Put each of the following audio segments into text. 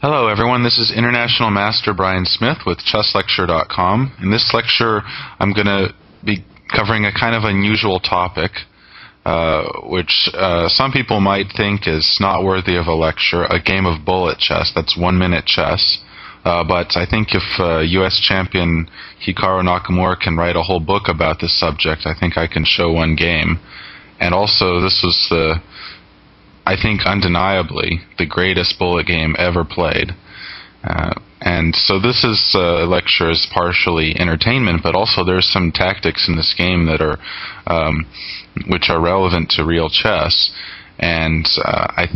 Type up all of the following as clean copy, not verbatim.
Hello everyone, this is International Master Bryan Smith with ChessLecture.com. In this lecture I'm going to be covering a kind of unusual topic, which some people might think is not worthy of a lecture, a game of bullet chess. That's 1 minute chess. But I think if U.S. champion Hikaru Nakamura can write a whole book about this subject, I think I can show one game. And also this was I think undeniably the greatest bullet game ever played. And so this is lecture is partially entertainment, but also there's some tactics in this game that are which are relevant to real chess, and I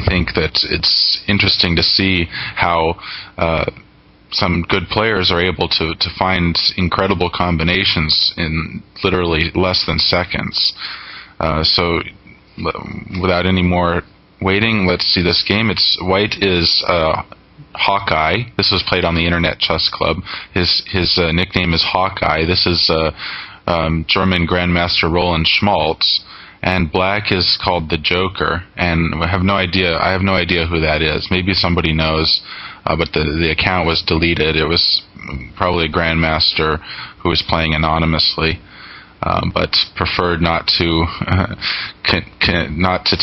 think that it's interesting to see how some good players are able to find incredible combinations in literally less than seconds. So without any more waiting, let's see this game. White is Hawkeye. This was played on the Internet Chess Club. His nickname is Hawkeye. This is German Grandmaster Roland Schmaltz. And black is called the Joker. And I have no idea who that is. Maybe somebody knows, but the account was deleted. It was probably a grandmaster who was playing anonymously. But preferred not to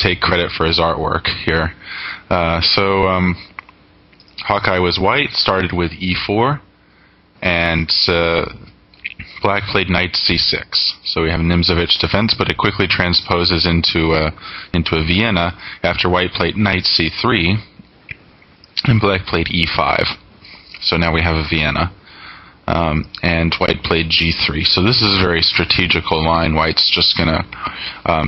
take credit for his artwork here. So Hawkeye was white, started with e4, and black played knight c6. So we have Nimzovich defense, but it quickly transposes into a Vienna after white played knight c3, and black played e5. So now we have a Vienna. And white played g3. So this is a very strategical line. White's just going to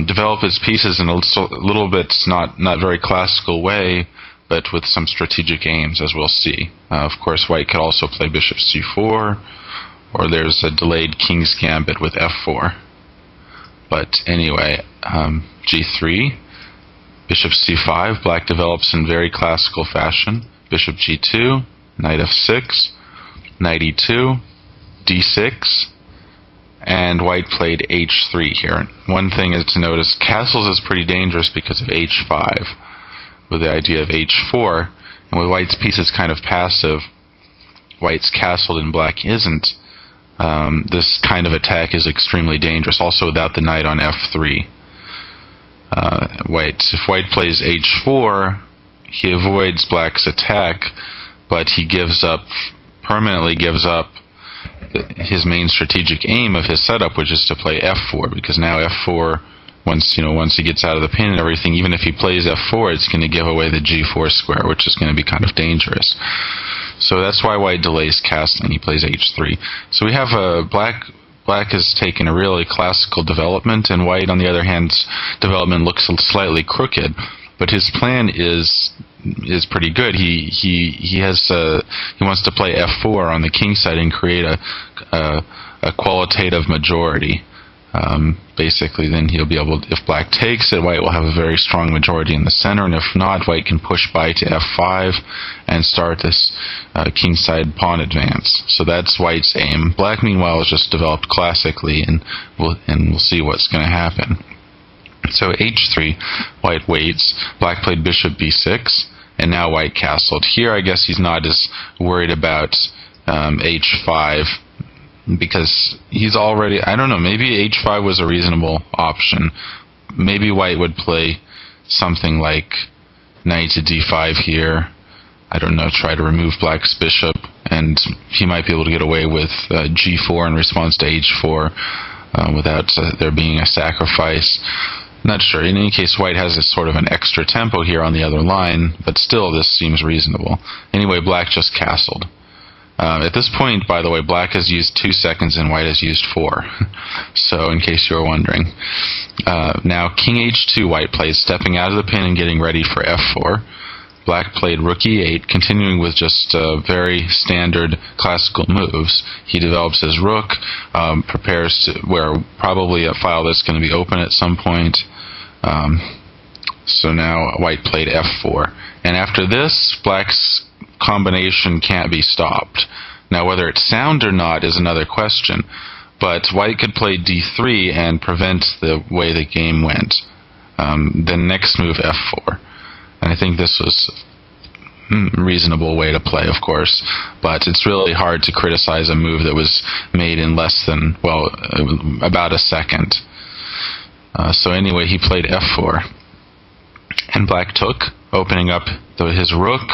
develop his pieces in a little bit not very classical way, but with some strategic aims, as we'll see. Of course, white could also play bishop c4, or there's a delayed king's gambit with f4. But anyway, g3, bishop c5, black develops in very classical fashion. Bishop g2, knight f6, knight e2, d6, and white played h3 here. One thing is to notice, castles is pretty dangerous because of h5, with the idea of h4, and with white's pieces kind of passive, white's castled and black isn't. This kind of attack is extremely dangerous, also without the knight on f3. If white plays h4, he avoids black's attack, but he permanently gives up his main strategic aim of his setup, which is to play f4, because now f4, once he gets out of the pin and everything, even if he plays f4, it's going to give away the g4 square, which is going to be kind of dangerous. So that's why white delays castling. He plays h3. So we have black has taken a really classical development, and white, on the other hand, development looks slightly crooked. But his plan is pretty good. He wants to play f4 on the king side and create a qualitative majority. Basically, then he'll be able, if black takes it, white will have a very strong majority in the center, and if not, white can push by to f5 and start this kingside pawn advance. So that's white's aim. Black, meanwhile, is just developed classically, and we'll see what's going to happen. So h3, white waits. Black played bishop b6, and now white castled. Here, I guess he's not as worried about h5, because he's already, I don't know, maybe h5 was a reasonable option. Maybe white would play something like knight to d5 here. I don't know, try to remove black's bishop, and he might be able to get away with g4 in response to h4 without there being a sacrifice. Not sure. In any case, white has this sort of an extra tempo here on the other line, but still this seems reasonable. Anyway, black just castled. At this point, by the way, black has used 2 seconds and white has used 4. So, in case you were wondering. Now, king h2, white plays, stepping out of the pin and getting ready for f4. Black played rook e8, continuing with just very standard classical moves. He develops his rook, prepares to, where probably a file that's going to be open at some point. So now white played f4. And after this, black's combination can't be stopped. Now, whether it's sound or not is another question, but white could play d3 and prevent the way the game went. Then next move f4. And I think this was a reasonable way to play, of course, but it's really hard to criticize a move that was made in less than, well, about a second. So anyway, he played f4, and black took, opening up his rook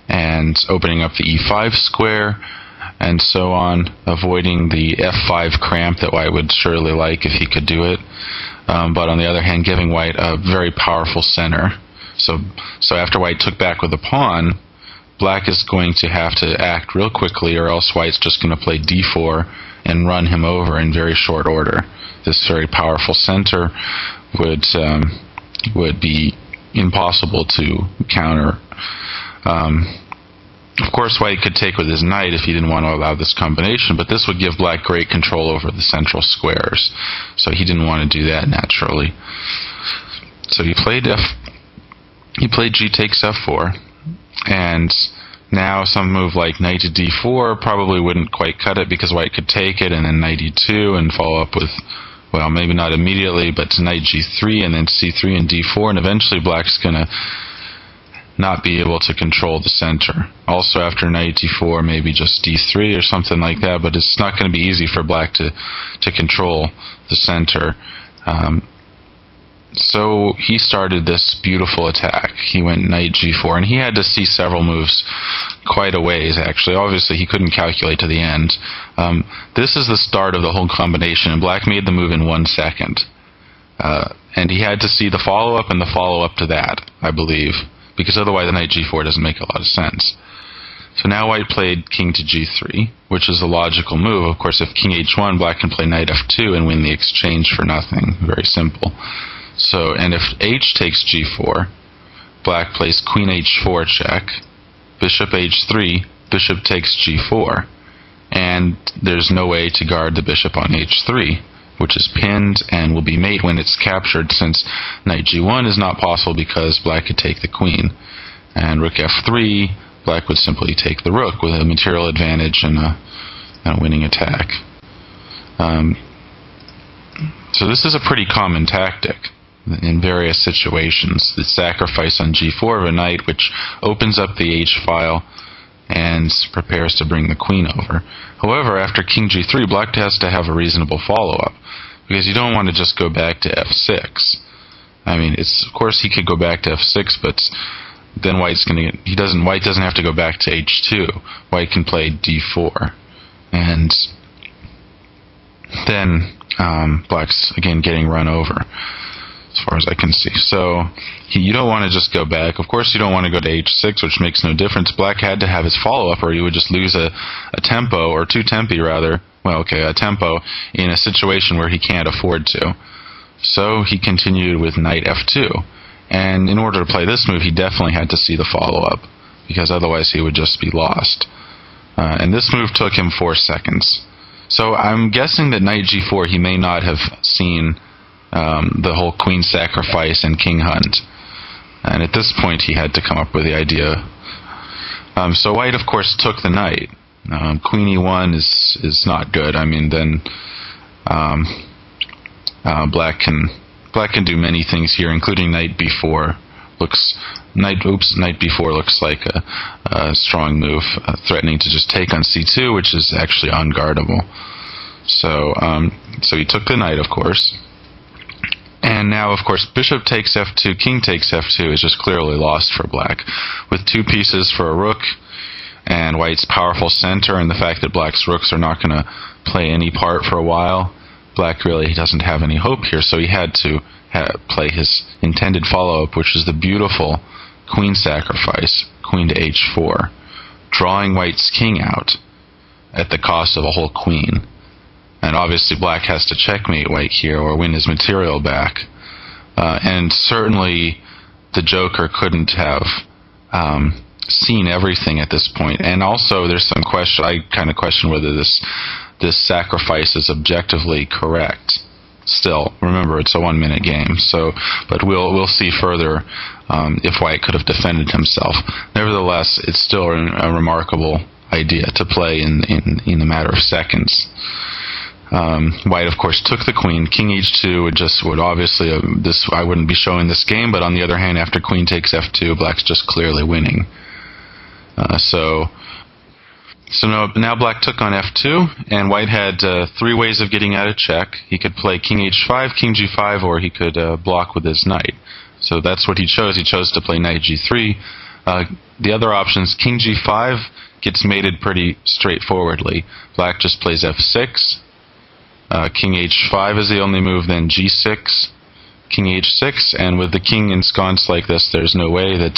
and opening up the e5 square, and so on, avoiding the f5 cramp that white would surely like if he could do it, but on the other hand giving white a very powerful center. So after white took back with a pawn, black is going to have to act real quickly, or else white's just going to play d4 and run him over in very short order. This very powerful center would be impossible to counter. Of course, white could take with his knight if he didn't want to allow this combination, but this would give black great control over the central squares, so he didn't want to do that naturally. So he played g takes f4, and now some move like knight to d4 probably wouldn't quite cut it, because white could take it and then knight e2 and follow up with, well, maybe not immediately, but to knight g3 and then c3 and d4, and eventually black's going to not be able to control the center. Also after knight d4, maybe just d3 or something like that, but it's not going to be easy for black to control the center. So he started this beautiful attack. He went knight g4, and he had to see several moves quite a ways, actually. Obviously, he couldn't calculate to the end. This is the start of the whole combination, and black made the move in 1 second. And he had to see the follow-up and the follow-up to that, I believe, because otherwise the knight g4 doesn't make a lot of sense. So now white played king to g3, which is a logical move. Of course, if king h1, black can play knight f2 and win the exchange for nothing. Very simple. So, and if h takes g4, black plays queen h4 check, bishop h3, bishop takes g4, and there's no way to guard the bishop on h3, which is pinned and will be mate when it's captured, since knight g1 is not possible because black could take the queen. And rook f3, black would simply take the rook with a material advantage and a winning attack. So this is a pretty common tactic in various situations. The sacrifice on g4 of a knight, which opens up the h-file and prepares to bring the queen over. However, after king g3, black has to have a reasonable follow-up, because you don't want to just go back to f6. I mean, of course he could go back to f6, but then white doesn't have to go back to h2. White can play d4, and then black's again getting run over, as far as I can see. So you don't want to just go back. Of course you don't want to go to h6, which makes no difference. Black had to have his follow-up, or he would just lose a tempo, or two tempi rather, a tempo, in a situation where he can't afford to. So he continued with knight f2, and in order to play this move he definitely had to see the follow-up, because otherwise he would just be lost. And this move took him 4 seconds. So I'm guessing that knight g4 he may not have seen the whole queen sacrifice and king hunt, and at this point he had to come up with the idea. So white, of course, took the knight. Queen e1 is not good. I mean, then black can do many things here, including knight b4. Knight b4 looks like a strong move, threatening to just take on c2, which is actually unguardable. So he took the knight, of course. And now, of course, bishop takes f2, king takes f2 is just clearly lost for black. With 2 pieces for a rook, and white's powerful center, and the fact that black's rooks are not going to play any part for a while, black really doesn't have any hope here, so he had to play his intended follow-up, which is the beautiful queen sacrifice, queen to h4, drawing white's king out at the cost of a whole queen. And obviously black has to checkmate white here, or win his material back. And certainly the joker couldn't have seen everything at this point. And also there's some question, I kind of question whether this sacrifice is objectively correct. Still, remember, it's a 1-minute game, so, but we'll see further if white could have defended himself. Nevertheless, it's still a remarkable idea to play in a matter of seconds. White, of course, took the queen. King h2 would obviously, I wouldn't be showing this game, but on the other hand, after queen takes f2, black's just clearly winning. So now black took on f2, and white had 3 ways of getting out of check. He could play king h5, king g5, or he could block with his knight. So that's what he chose. He chose to play knight g3. The other options, king g5 gets mated pretty straightforwardly. Black just plays f6. King h5 is the only move, then g6, king h6, and with the king ensconced like this, there's no way that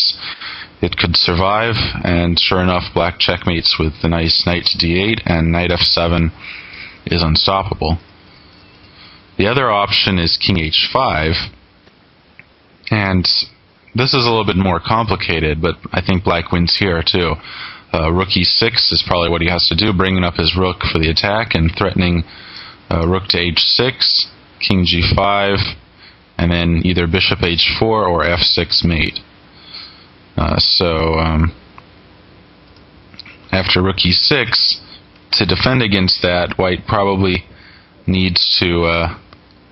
it could survive, and sure enough, black checkmates with the nice knight to d8, and knight f7 is unstoppable. The other option is king h5, and this is a little bit more complicated, but I think black wins here too. Rook e6 is probably what he has to do, bringing up his rook for the attack and threatening rook to h6, king g5, and then either bishop h4 or f6 mate. After rook e6, to defend against that, white probably needs to,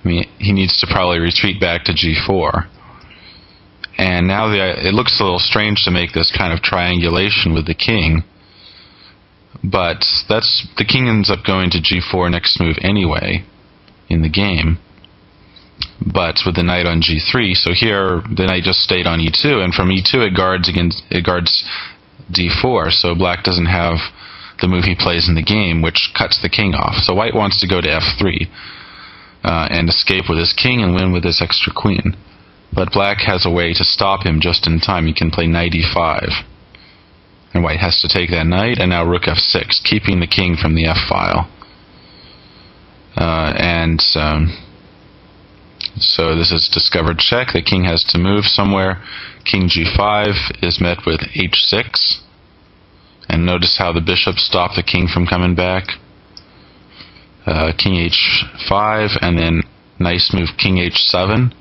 he needs to probably retreat back to g4. And now it looks a little strange to make this kind of triangulation with the king, but the king ends up going to g4 next move anyway in the game, but with the knight on g3. So here the knight just stayed on e2, and from e2 it guards d4. So black doesn't have the move he plays in the game, which cuts the king off. So white wants to go to f3 and escape with his king and win with his extra queen. But black has a way to stop him just in time. He can play knight e5. And white has to take that knight, and now rook f6, keeping the king from the f-file. So this is discovered check. The king has to move somewhere. King g5 is met with h6. And notice how the bishop stopped the king from coming back. King h5, and then nice move king h7.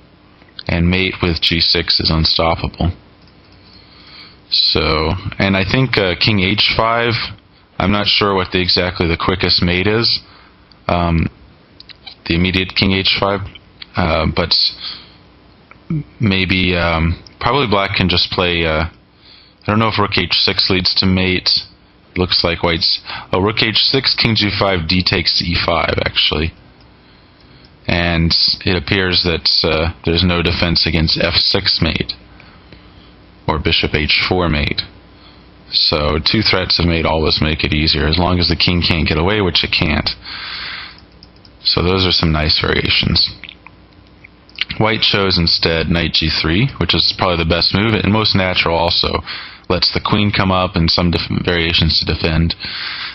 And mate with g6 is unstoppable. So, and I think king h5, I'm not sure what exactly the quickest mate is, the immediate king h5, but maybe, probably black can just play, I don't know if rook h6 leads to mate. Looks like white's, rook h6, king g5, d takes to e5 actually. And it appears that there's no defense against f6 mate or bishop h4 mate. So 2 threats of mate always make it easier, as long as the king can't get away, which it can't. So those are some nice variations. White chose instead knight g3, which is probably the best move, and most natural also. Lets the queen come up and some variations to defend.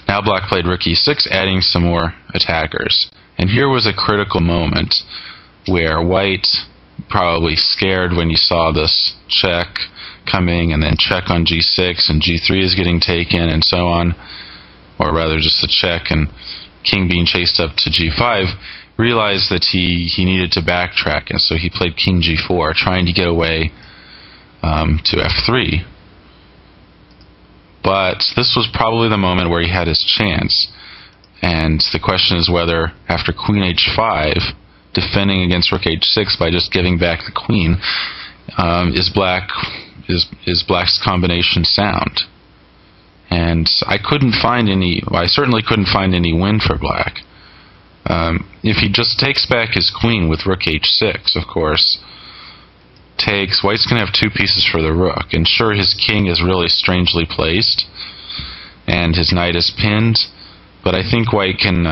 Now black played rook e6, adding some more attackers. And here was a critical moment where white, probably scared when he saw this check coming, and then check on g6, and g3 is getting taken, and so on, or rather just a check, and king being chased up to g5, realized that he needed to backtrack, and so he played king g4, trying to get away to f3. But this was probably the moment where he had his chance. And the question is whether, after queen h5, defending against rook h6 by just giving back the queen, is black's combination sound? And I certainly couldn't find any win for black. If he just takes back his queen with rook h6, of course, white's going to have 2 pieces for the rook, and sure, his king is really strangely placed, and his knight is pinned, but I think white can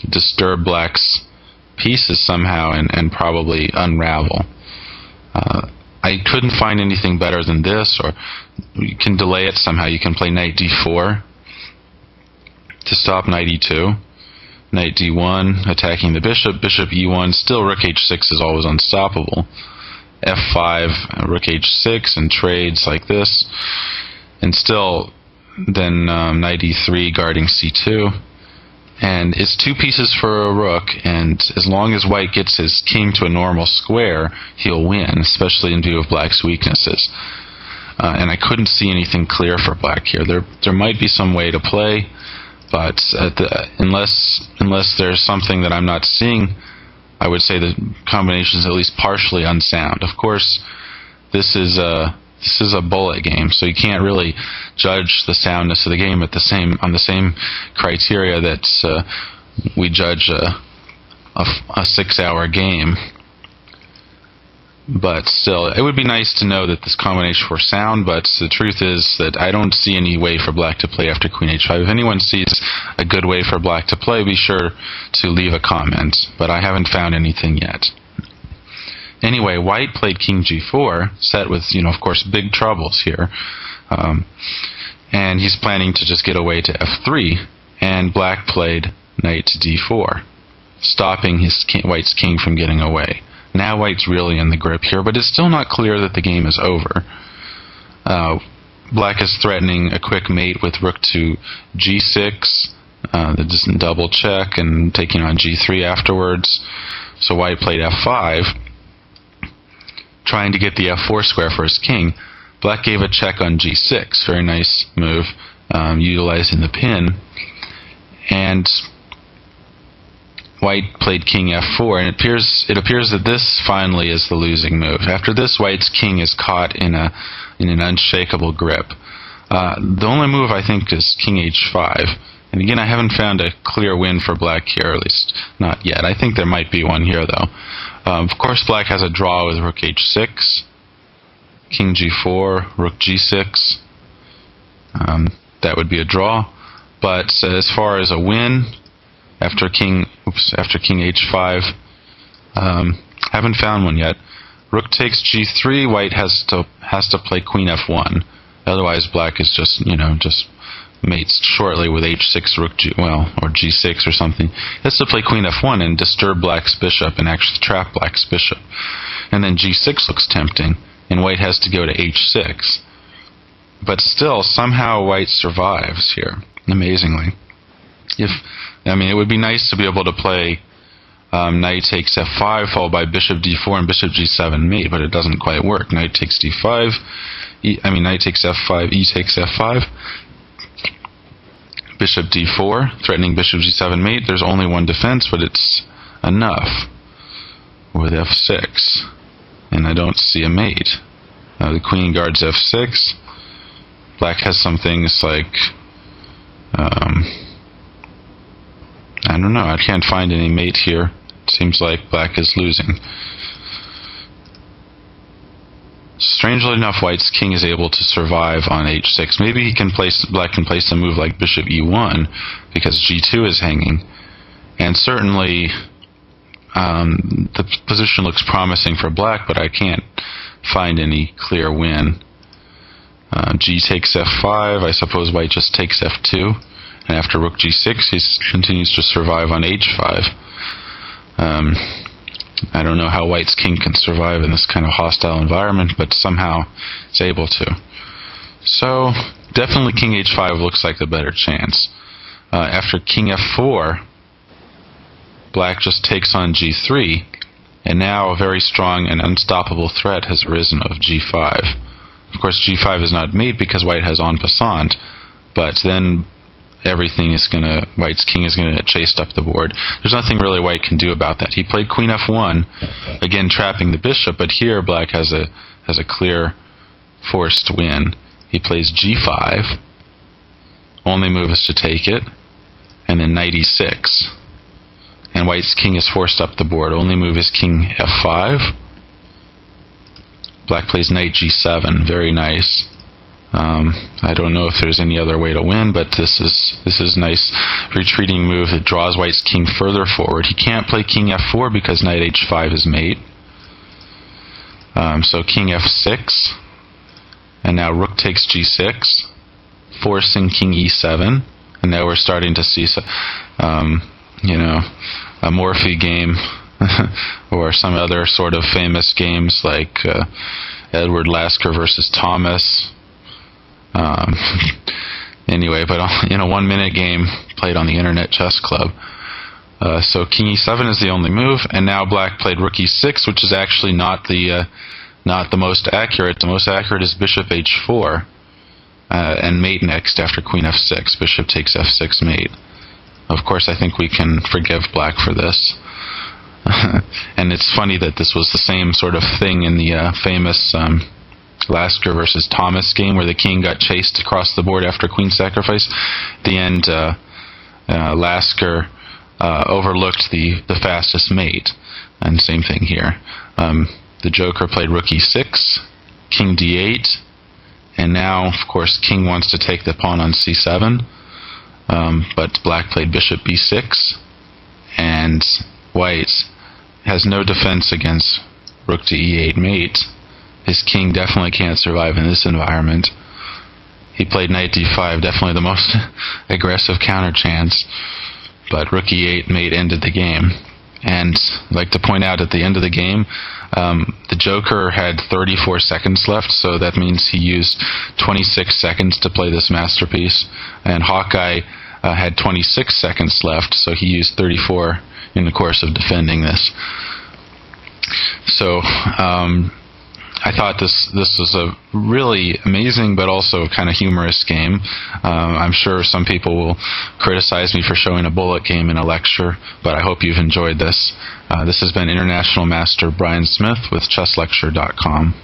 disturb black's pieces somehow and probably unravel. I couldn't find anything better than this, or you can delay it somehow. You can play knight d4 to stop knight e2, knight d1, attacking the bishop, bishop e1, still rook h6 is always unstoppable. f5, rook h6, and trades like this, and still then knight e3 guarding c2, and it's 2 pieces for a rook, and as long as white gets his king to a normal square, he'll win, especially in view of black's weaknesses. And I couldn't see anything clear for black here. There might be some way to play, But unless there's something that I'm not seeing, I would say the combination is at least partially unsound. Of course, this is a bullet game, so you can't really judge the soundness of the game on the same criteria that we judge a 6-hour game. But still, it would be nice to know that this combination were sound, but the truth is that I don't see any way for black to play after queen h5. If anyone sees a good way for black to play, be sure to leave a comment, but I haven't found anything yet. Anyway, white played king g4, set with, of course, big troubles here. And he's planning to just get away to f3, and black played knight to d4, stopping white's king from getting away. Now white's really in the grip here, but it's still not clear that the game is over. Black is threatening a quick mate with rook to g6, the distant double check, and taking on g3 afterwards. So white played f5, trying to get the f4 square for his king. Black gave a check on g6, very nice move, utilizing the pin. And white played king f4, and it appears that this finally is the losing move. After this, white's king is caught in an unshakable grip. The only move, I think, is king h5. And again, I haven't found a clear win for black here, at least not yet. I think there might be one here, though. Of course, black has a draw with rook h6, king g4, rook g6. That would be a draw. But as far as a win, after king h5, haven't found one yet. Rook takes g3. White has to play queen f1. Otherwise, black is just mates shortly with h6, or g6 or something. He has to play queen f1 and disturb black's bishop and actually trap black's bishop. And then g6 looks tempting, and white has to go to h6. But still, somehow white survives here, amazingly. It would be nice to be able to play knight takes f5 followed by bishop d4 and bishop g7 mate, but it doesn't quite work. Knight takes d5, knight takes f5, e takes f5, bishop d4, threatening bishop g7 mate. There's only one defense, but it's enough with f6, and I don't see a mate. The queen guards f6. Black has some things like I don't know, I can't find any mate here. It seems like black is losing. Strangely enough, white's king is able to survive on h6. Maybe black can place a move like bishop e1 because g2 is hanging. And certainly the position looks promising for black, but I can't find any clear win. G takes f5. I suppose white just takes f2. And after rook g6, he continues to survive on h5. I don't know how white's king can survive in this kind of hostile environment, but somehow it's able to. So, definitely king h5 looks like the better chance. After king f4, black just takes on g3, and now a very strong and unstoppable threat has arisen of g5. Of course, g5 is not mate because white has en passant, but then white's king is gonna get chased up the board. There's nothing really white can do about that. He played queen f1, again trapping the bishop, but here black has a clear forced win. He plays g5. Only move is to take it, and then knight e6. And white's king is forced up the board. Only move is king f5. Black plays knight g7. Very nice. I don't know if there's any other way to win, but this is nice retreating move. It draws white's king further forward. He can't play king f4 because knight h5 is mate. So king f6, and now rook takes g6, forcing king e7, and now we're starting to see a Morphy game or some other sort of famous games like Edward Lasker versus Thomas. Anyway, but in a 1-minute game played on the Internet Chess Club. So king e7 is the only move, and now black played rook e6, which is actually not the most accurate. The most accurate is bishop h4. and mate next after queen f6. Bishop takes f6 mate. Of course, I think we can forgive black for this. And it's funny that this was the same sort of thing in the famous Lasker versus Thomas game, where the king got chased across the board after queen sacrifice. At the end, Lasker overlooked the fastest mate. And same thing here. The joker played rook e6, king d8, and now, of course, king wants to take the pawn on c7, but black played bishop b6, and white has no defense against rook to e8 mate. His king definitely can't survive in this environment. He played knight d5, definitely the most aggressive counter chance, but rook e8 mate ended the game. And I'd like to point out at the end of the game, the joker had 34 seconds left, so that means he used 26 seconds to play this masterpiece. And Hawkeye had 26 seconds left, so he used 34 in the course of defending this. So I thought this was a really amazing but also kind of humorous game. I'm sure some people will criticize me for showing a bullet game in a lecture, but I hope you've enjoyed this. This has been International Master Bryan Smith with ChessLecture.com.